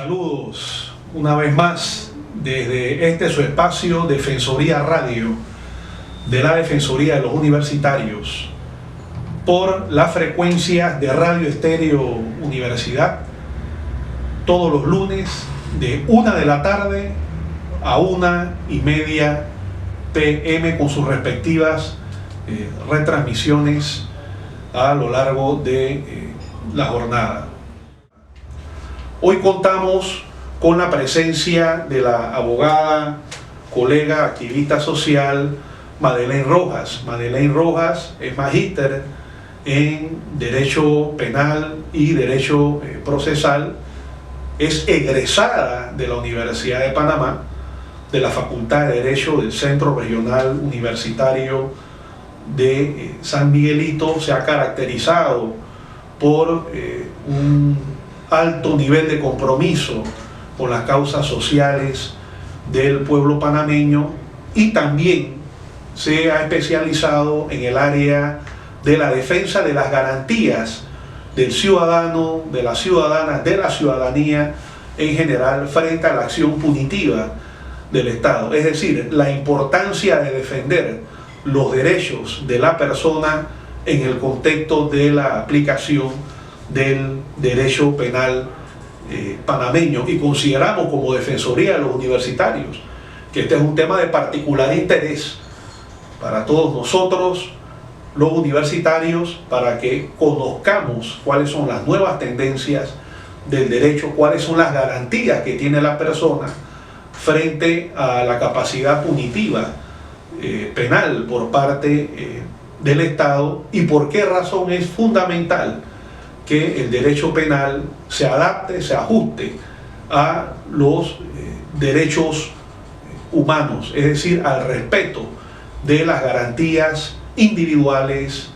Saludos una vez más desde este su espacio Defensoría Radio de la Defensoría de los Universitarios por las frecuencias de Radio Estéreo Universidad todos los lunes de 1 de la tarde a 1:30 p.m. con sus respectivas retransmisiones a lo largo de la jornada. Hoy contamos con la presencia de la abogada, colega, activista social Madeleine Rojas. Madeleine Rojas es magíster en Derecho Penal y Derecho Procesal. Es egresada de la Universidad de Panamá, de la Facultad de Derecho del Centro Regional Universitario de San Miguelito. Se ha caracterizado por un alto nivel de compromiso con las causas sociales del pueblo panameño y también se ha especializado en el área de la defensa de las garantías del ciudadano, de las ciudadanas, de la ciudadanía en general frente a la acción punitiva del Estado. Es decir, la importancia de defender los derechos de la persona en el contexto de la aplicación del derecho penal panameño. Y consideramos como Defensoría de los Universitarios que este es un tema de particular interés para todos nosotros los universitarios, para que conozcamos cuáles son las nuevas tendencias del derecho, cuáles son las garantías que tiene la persona frente a la capacidad punitiva penal por parte del Estado, y por qué razón es fundamental que el derecho penal se adapte, se ajuste a los derechos humanos, es decir, al respeto de las garantías individuales,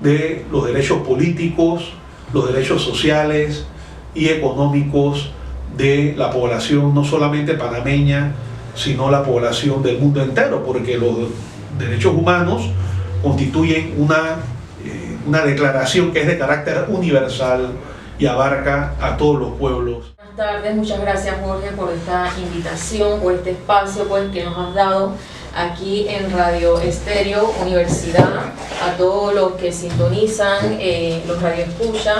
de los derechos políticos, los derechos sociales y económicos de la población, no solamente panameña, sino la población del mundo entero, porque los derechos humanos constituyen una declaración que es de carácter universal y abarca a todos los pueblos. Buenas tardes, muchas gracias Jorge por esta invitación, por este espacio pues, que nos has dado aquí en Radio Estéreo Universidad, a todos los que sintonizan, los radioescuchas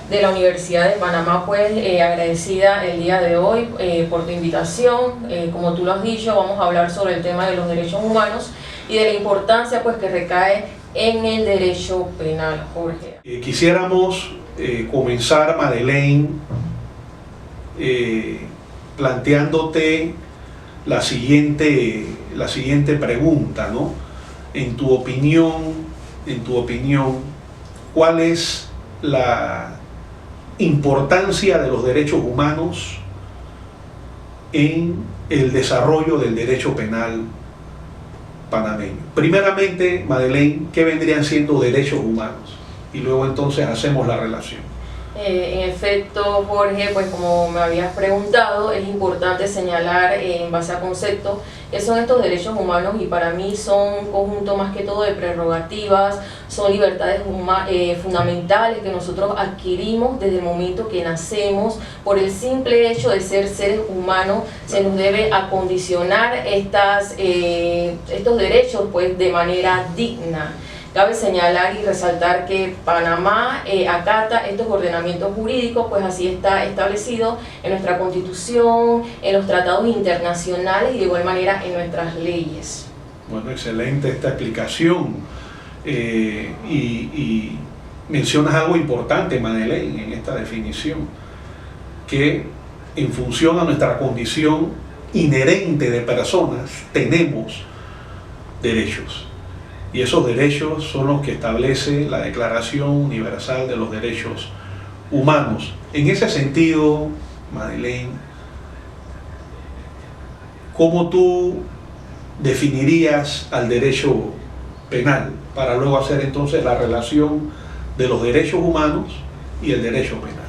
de la Universidad de Panamá, pues agradecida el día de hoy por tu invitación. Como tú lo has dicho, vamos a hablar sobre el tema de los derechos humanos y de la importancia pues que recae en el derecho penal, Jorge. Quisiéramos comenzar, Madeleine, planteándote la siguiente pregunta, ¿no? En tu opinión, ¿cuál es la importancia de los derechos humanos en el desarrollo del derecho penal panameño? Primeramente, Madeleine, ¿qué vendrían siendo derechos humanos? Y luego entonces hacemos la relación. En efecto, Jorge, pues como me habías preguntado, es importante señalar en base a conceptos que son estos derechos humanos, y para mí son un conjunto más que todo de prerrogativas, son libertades fundamentales que nosotros adquirimos desde el momento que nacemos. Por el simple hecho de ser seres humanos se nos debe acondicionar estos derechos pues de manera digna. Cabe señalar y resaltar que Panamá acata estos ordenamientos jurídicos, pues así está establecido en nuestra Constitución, en los tratados internacionales y de igual manera en nuestras leyes. Bueno, excelente esta explicación. Y mencionas algo importante, Madeleine, en esta definición, que en función a nuestra condición inherente de personas tenemos derechos. Y esos derechos son los que establece la Declaración Universal de los Derechos Humanos. En ese sentido, Madeleine, ¿cómo tú definirías al derecho penal para luego hacer entonces la relación de los derechos humanos y el derecho penal?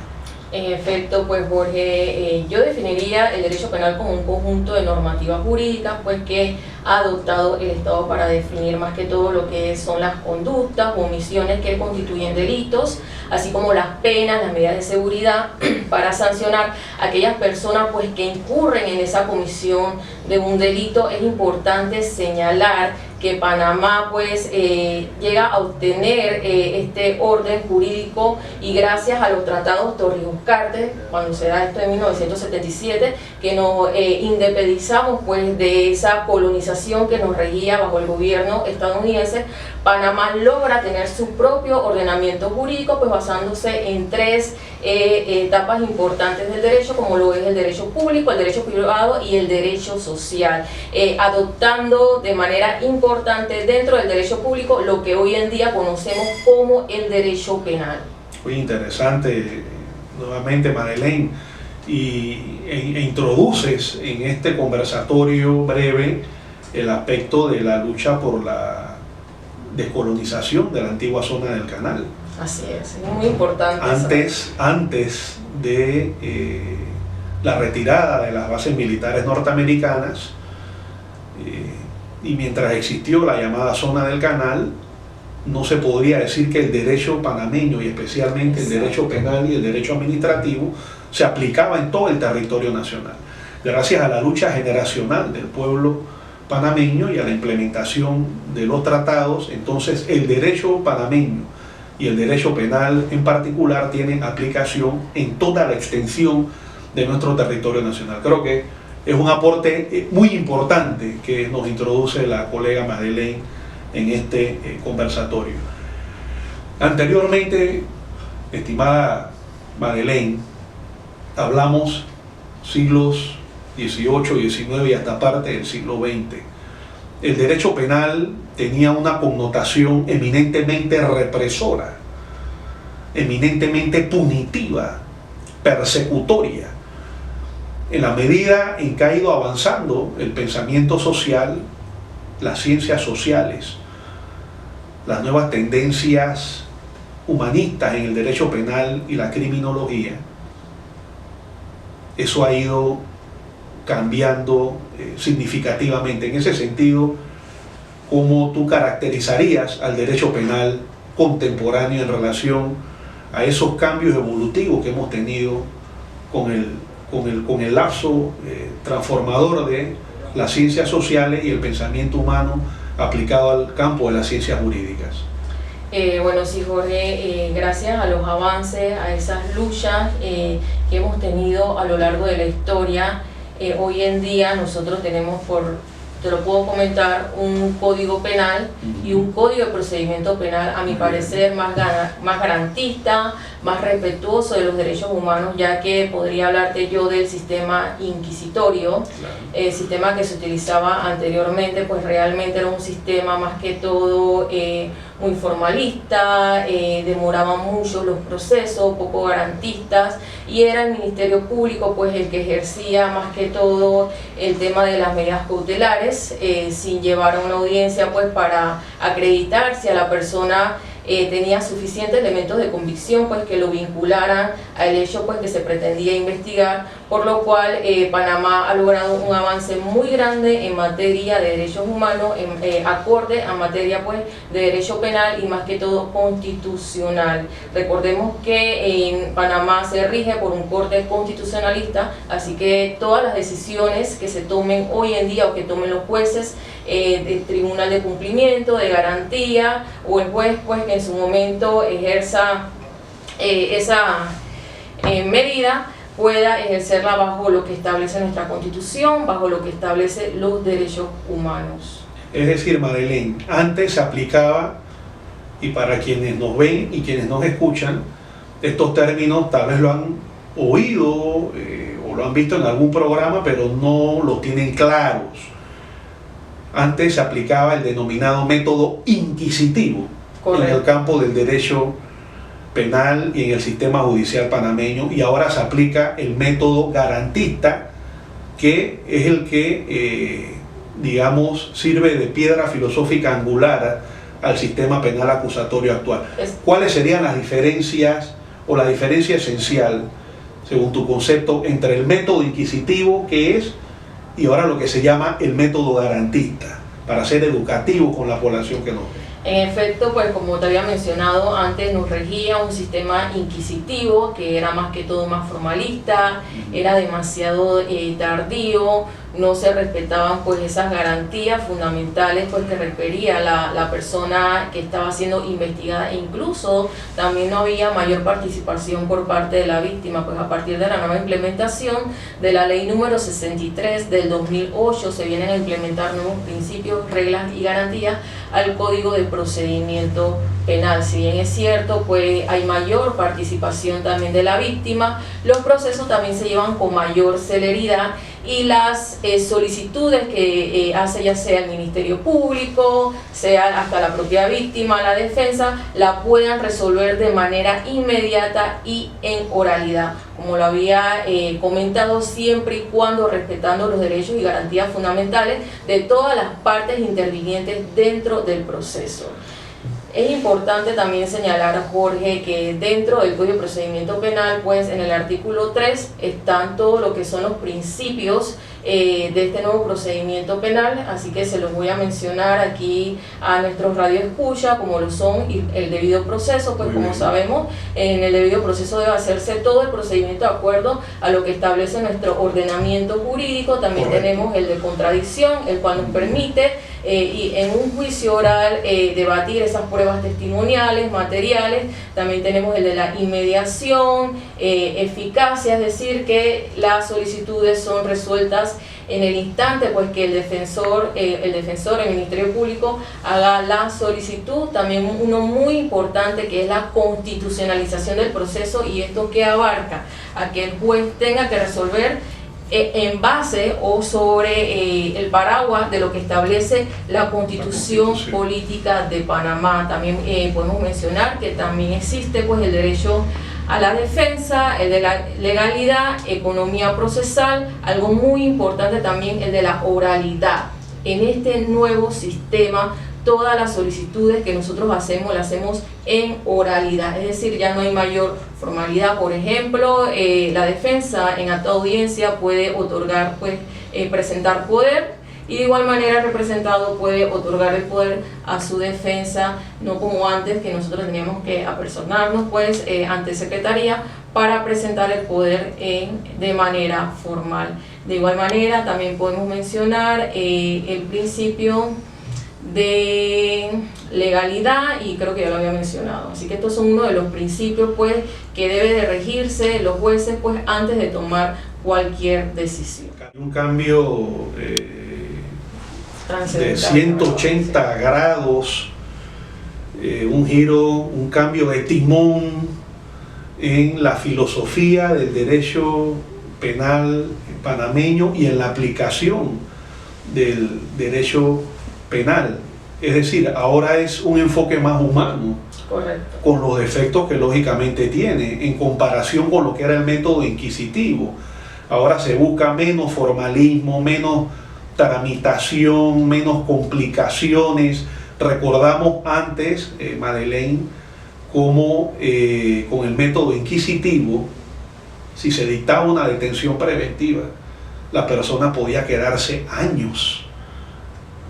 En efecto, pues Jorge, yo definiría el derecho penal como un conjunto de normativas jurídicas pues que ha adoptado el Estado para definir más que todo lo que son las conductas o omisiones que constituyen delitos, así como las penas, las medidas de seguridad para sancionar a aquellas personas pues que incurren en esa comisión de un delito. Es importante señalar que Panamá pues llega a obtener este orden jurídico y gracias a los tratados Torrijos-Cartes, cuando se da esto en 1977, que nos independizamos pues de esa colonización que nos regía bajo el gobierno estadounidense. Panamá logra tener su propio ordenamiento jurídico pues basándose en tres etapas importantes del derecho, como lo es el derecho público, el derecho privado y el derecho social, adoptando de manera importante dentro del derecho público lo que hoy en día conocemos como el derecho penal. Muy interesante nuevamente, Madeleine, e introduces en este conversatorio breve el aspecto de la lucha por la descolonización de la antigua zona del canal. Así es muy importante. Antes de la retirada de las bases militares norteamericanas, y mientras existió la llamada zona del canal, no se podría decir que el derecho panameño y especialmente el derecho penal y el derecho administrativo se aplicaba en todo el territorio nacional. Gracias a la lucha generacional del pueblo panameño y a la implementación de los tratados, entonces el derecho panameño y el derecho penal en particular tienen aplicación en toda la extensión de nuestro territorio nacional. Creo que es un aporte muy importante que nos introduce la colega Madeleine en este conversatorio. Anteriormente, estimada Madeleine, hablamos siglos XVIII, XIX y hasta parte del siglo XX. El derecho penal tenía una connotación eminentemente represora, eminentemente punitiva, persecutoria. En la medida en que ha ido avanzando el pensamiento social, las ciencias sociales, las nuevas tendencias humanistas en el derecho penal y la criminología, eso ha ido cambiando significativamente. En ese sentido, ¿cómo tú caracterizarías al derecho penal contemporáneo en relación a esos cambios evolutivos que hemos tenido con el lapso transformador de las ciencias sociales y el pensamiento humano aplicado al campo de las ciencias jurídicas? Bueno, sí, Jorge, gracias a los avances, a esas luchas que hemos tenido a lo largo de la historia, hoy en día nosotros tenemos, te lo puedo comentar, un código penal y un código de procedimiento penal, a mi parecer, más garantista, más respetuoso de los derechos humanos, ya que podría hablarte yo del sistema inquisitorio, el sistema que se utilizaba anteriormente, pues realmente era un sistema más que todo muy formalista, demoraban mucho los procesos, poco garantistas, y era el Ministerio Público pues el que ejercía más que todo el tema de las medidas cautelares, sin llevar a una audiencia pues para acreditar si a la persona tenía suficientes elementos de convicción pues que lo vincularan al hecho pues que se pretendía investigar, por lo cual Panamá ha logrado un avance muy grande en materia de derechos humanos, acorde a materia pues de derecho penal y más que todo constitucional. Recordemos que en Panamá se rige por un corte constitucionalista, así que todas las decisiones que se tomen hoy en día o que tomen los jueces del Tribunal de Cumplimiento, de Garantía, o el juez pues que en su momento ejerza esa medida, pueda ejercerla bajo lo que establece nuestra Constitución, bajo lo que establece los derechos humanos. Es decir, Madeleine, antes se aplicaba, y para quienes nos ven y quienes nos escuchan, estos términos tal vez lo han oído o lo han visto en algún programa, pero no los tienen claros. Antes se aplicaba el denominado método inquisitivo. Correcto. En el campo del derecho penal y en el sistema judicial panameño, y ahora se aplica el método garantista, que es el que, digamos, sirve de piedra filosófica angular al sistema penal acusatorio actual. ¿Cuáles serían las diferencias o la diferencia esencial según tu concepto, entre el método inquisitivo, que es, y ahora lo que se llama el método garantista, para ser educativo con la población que nos ve? En efecto, pues como te había mencionado antes, nos regía un sistema inquisitivo que era más que todo más formalista, era demasiado tardío, no se respetaban pues esas garantías fundamentales pues que requería la persona que estaba siendo investigada, e incluso también no había mayor participación por parte de la víctima. Pues a partir de la nueva implementación de la ley número 63 del 2008 se vienen a implementar nuevos principios, reglas y garantías al Código de Procedimiento Penal. Si bien es cierto, pues hay mayor participación también de la víctima, los procesos también se llevan con mayor celeridad y las solicitudes que hace ya sea el Ministerio Público, sea hasta la propia víctima, la defensa, la puedan resolver de manera inmediata y en oralidad, como lo había comentado, siempre y cuando respetando los derechos y garantías fundamentales de todas las partes intervinientes dentro del proceso. Es importante también señalar, Jorge, que dentro del Código de Procedimiento Penal, pues en el artículo 3 están todo lo que son los principios de este nuevo procedimiento penal, así que se los voy a mencionar aquí a nuestros radioescuchas, como lo son el debido proceso. Pues como sabemos, en el debido proceso debe hacerse todo el procedimiento de acuerdo a lo que establece nuestro ordenamiento jurídico. También tenemos el de contradicción, el cual nos permite y en un juicio oral debatir esas pruebas testimoniales, materiales. También tenemos el de la inmediación, eficacia, es decir, que las solicitudes son resueltas en el instante pues que el defensor, el Ministerio Público haga la solicitud. También uno muy importante, que es la constitucionalización del proceso, y esto que abarca a que el juez tenga que resolver en base o sobre el paraguas de lo que establece la Constitución Política de Panamá. También podemos mencionar que también existe pues el derecho a la defensa, el de la legalidad, economía procesal, algo muy importante también el de la oralidad. En este nuevo sistema, todas las solicitudes que nosotros hacemos, las hacemos en oralidad, es decir, ya no hay mayor formalidad. Por ejemplo, la defensa en acta de audiencia puede otorgar, pues, presentar poder, y de igual manera el representado puede otorgar el poder a su defensa, no como antes, que nosotros teníamos que apersonarnos pues ante secretaría para presentar el poder de manera formal. De igual manera también podemos mencionar el principio de legalidad, y creo que ya lo había mencionado. Así que estos son uno de los principios pues que debe de regirse los jueces pues antes de tomar cualquier decisión. Un cambio de 180 grados, un giro, un cambio de timón en la filosofía del derecho penal panameño y en la aplicación del derecho penal. Es decir, ahora es un enfoque más humano. Correcto. Con los defectos que lógicamente tiene en comparación con lo que era el método inquisitivo. Ahora se busca menos formalismo, menos tramitación, menos complicaciones. Recordamos antes, Madeleine, cómo con el método inquisitivo, si se dictaba una detención preventiva, la persona podía quedarse años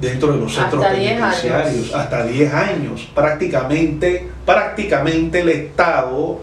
dentro de los centros penitenciarios, hasta 10 años. Prácticamente el Estado,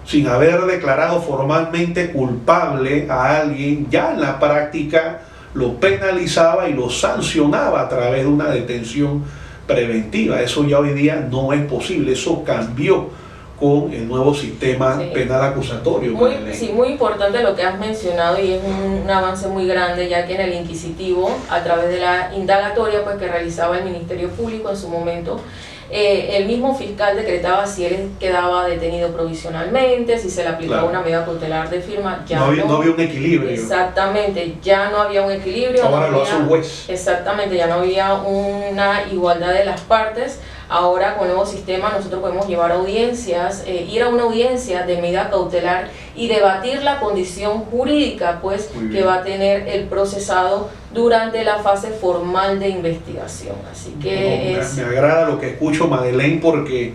sin haber declarado formalmente culpable a alguien, ya en la práctica lo penalizaba y lo sancionaba a través de una detención preventiva. Eso ya hoy día no es posible, eso cambió con el nuevo sistema penal acusatorio. Muy importante lo que has mencionado, y es un avance muy grande, ya que en el inquisitivo, a través de la indagatoria pues que realizaba el Ministerio Público en su momento, el mismo fiscal decretaba si él quedaba detenido provisionalmente, si se le aplicaba una medida cautelar de firma. Ya no había un equilibrio. Exactamente, ya no había un equilibrio. Ahora lo hace un juez. Exactamente, ya no había una igualdad de las partes. Ahora con el nuevo sistema nosotros podemos llevar audiencias, ir a una audiencia de medida cautelar y debatir la condición jurídica pues que va a tener el procesado durante la fase formal de investigación. Así que me agrada lo que escucho, Madeleine, porque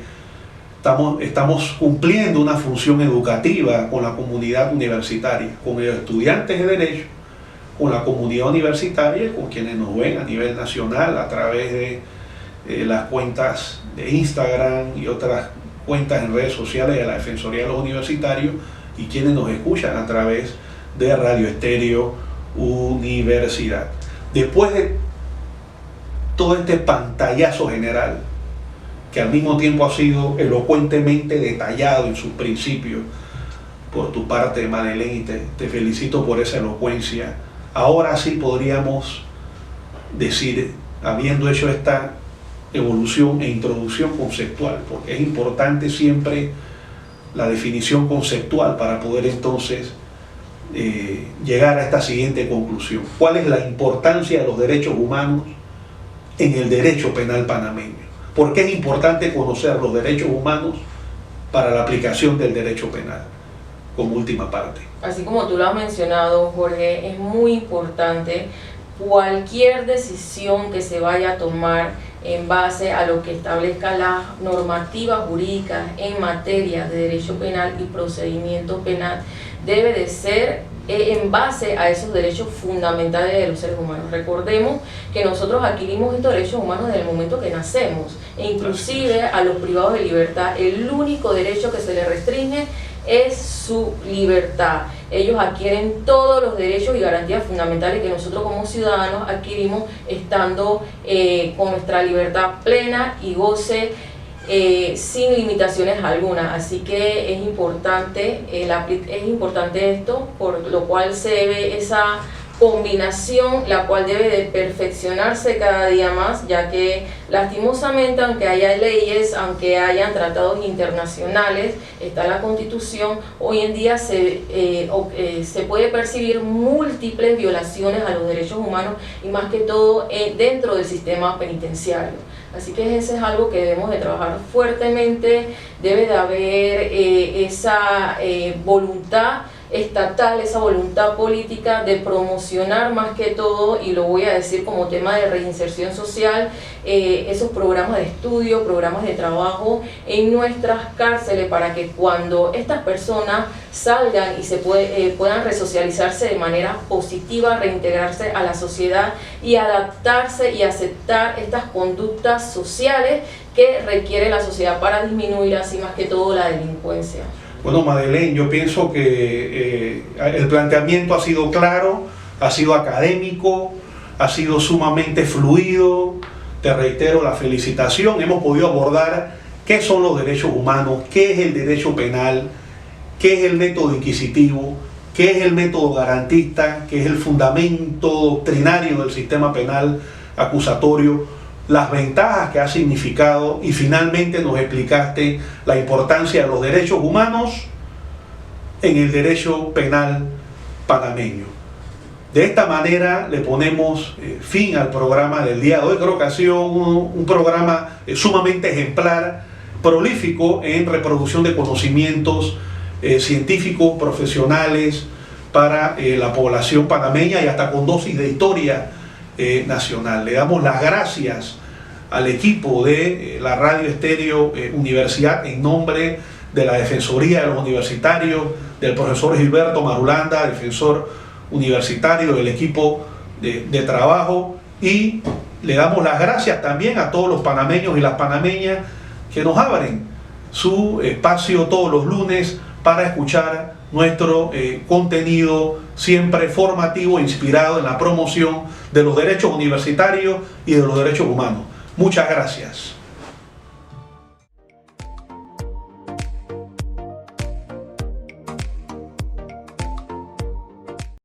estamos cumpliendo una función educativa con la comunidad universitaria, con los estudiantes de Derecho, con la comunidad universitaria, con quienes nos ven a nivel nacional a través de las cuentas de Instagram y otras cuentas en redes sociales de la Defensoría de los Universitarios, y quienes nos escuchan a través de Radio Estéreo Universidad. Después de todo este pantallazo general, que al mismo tiempo ha sido elocuentemente detallado en sus principios por tu parte, Madeleine, y te felicito por esa elocuencia, ahora sí podríamos decir, habiendo hecho esta evolución e introducción conceptual, porque es importante siempre la definición conceptual para poder entonces llegar a esta siguiente conclusión. ¿Cuál es la importancia de los derechos humanos en el derecho penal panameño? ¿Por qué es importante conocer los derechos humanos para la aplicación del derecho penal? Como última parte. Así como tú lo has mencionado, Jorge, es muy importante cualquier decisión que se vaya a tomar en base a lo que establezca las normativas jurídicas en materia de derecho penal y procedimiento penal, debe de ser en base a esos derechos fundamentales de los seres humanos. Recordemos que nosotros adquirimos estos derechos humanos desde el momento que nacemos, e inclusive a los privados de libertad, el único derecho que se les restringe es su libertad. Ellos adquieren todos los derechos y garantías fundamentales que nosotros como ciudadanos adquirimos estando con nuestra libertad plena y goce sin limitaciones alguna. Así que es importante esto, por lo cual se debe esa combinación, la cual debe de perfeccionarse cada día más, ya que lastimosamente, aunque haya leyes, aunque hayan tratados internacionales, está la Constitución, hoy en día se puede percibir múltiples violaciones a los derechos humanos, y más que todo dentro del sistema penitenciario. Así que eso es algo que debemos de trabajar fuertemente. Debe de haber esa voluntad estatal, esa voluntad política de promocionar más que todo, y lo voy a decir como tema de reinserción social, esos programas de estudio, programas de trabajo en nuestras cárceles, para que cuando estas personas salgan y puedan resocializarse de manera positiva, reintegrarse a la sociedad y adaptarse y aceptar estas conductas sociales que requiere la sociedad para disminuir así más que todo la delincuencia. Bueno, Madeleine, yo pienso que el planteamiento ha sido claro, ha sido académico, ha sido sumamente fluido. Te reitero la felicitación. Hemos podido abordar qué son los derechos humanos, qué es el derecho penal, qué es el método inquisitivo, qué es el método garantista, qué es el fundamento doctrinario del sistema penal acusatorio, las ventajas que ha significado, y finalmente nos explicaste la importancia de los derechos humanos en el derecho penal panameño. De esta manera le ponemos fin al programa del día de hoy. Creo que ha sido un programa sumamente ejemplar, prolífico en reproducción de conocimientos científicos, profesionales para la población panameña, y hasta con dosis de historia nacional. Le damos las gracias al equipo de la Radio Estéreo Universidad en nombre de la Defensoría de los Universitarios, del profesor Gilberto Marulanda, defensor universitario, del equipo de trabajo, y le damos las gracias también a todos los panameños y las panameñas que nos abren su espacio todos los lunes para escuchar nuestro contenido siempre formativo, inspirado en la promoción de los derechos universitarios y de los derechos humanos. Muchas gracias.